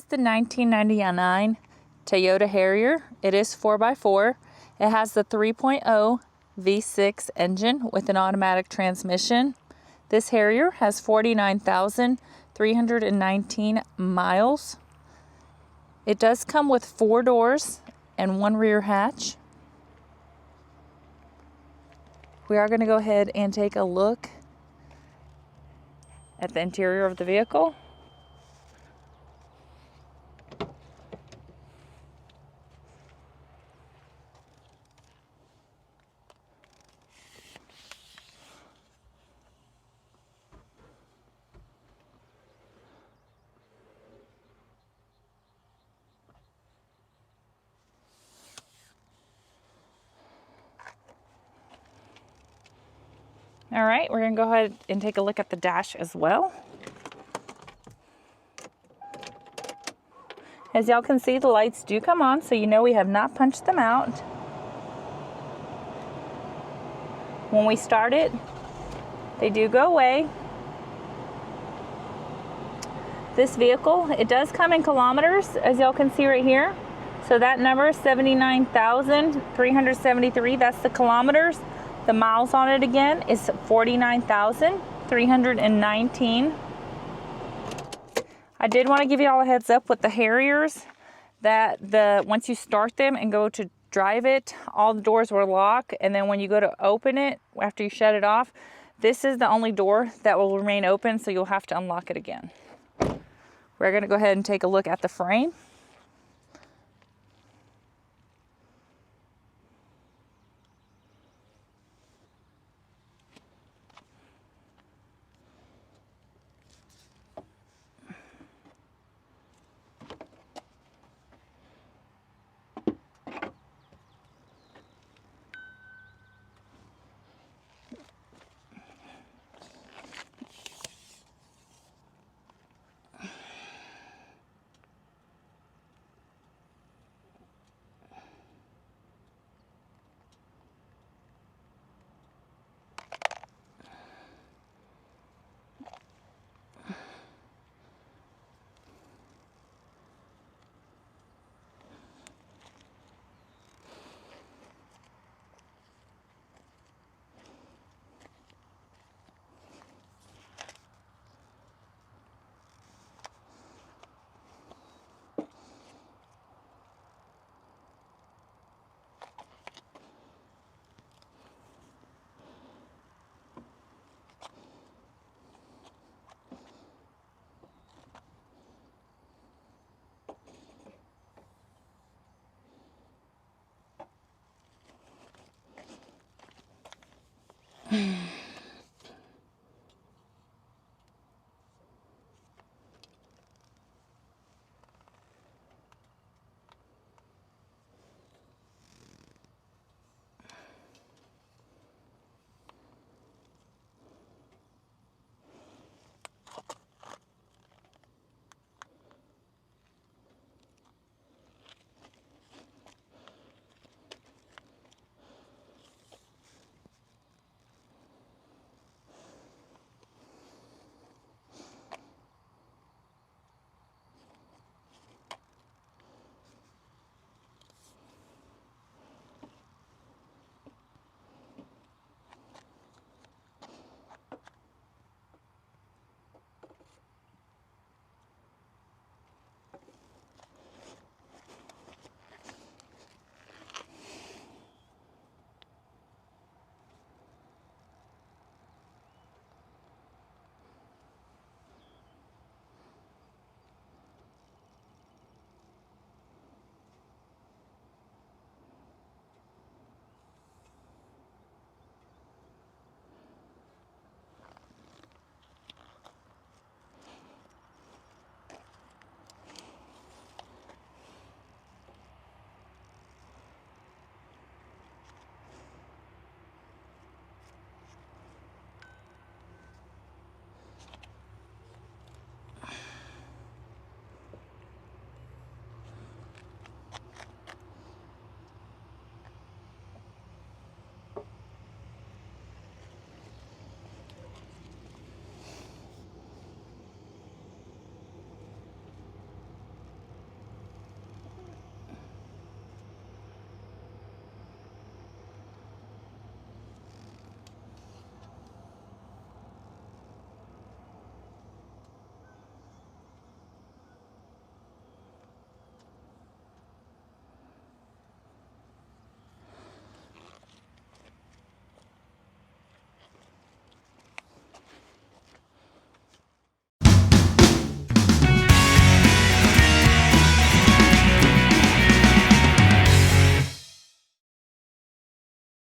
the 1999 Toyota Harrier. It is 4x4. It has the 3.0 V6 engine with an automatic transmission. This Harrier has 49,319 miles. It does come with 4 doors and 1 rear hatch. We are going to go ahead and take a look at the interior of the vehicle. All right, we're gonna go ahead and take a look at the dash as well. As y'all can see, the lights do come on, so you know we have not punched them out. When we start it, they do go away. This vehicle, it does come in kilometers, as y'all can see right here. So that number is 79,373, that's the kilometers. The miles on it again is 49,319. I did want to give you all a heads up with the Harriers that once you start them and go to drive it, all the doors will lock, and then when you go to open it after you shut it off, this is the only door that will remain open, so you'll have to unlock it again. We're going to go ahead and take a look at the frame.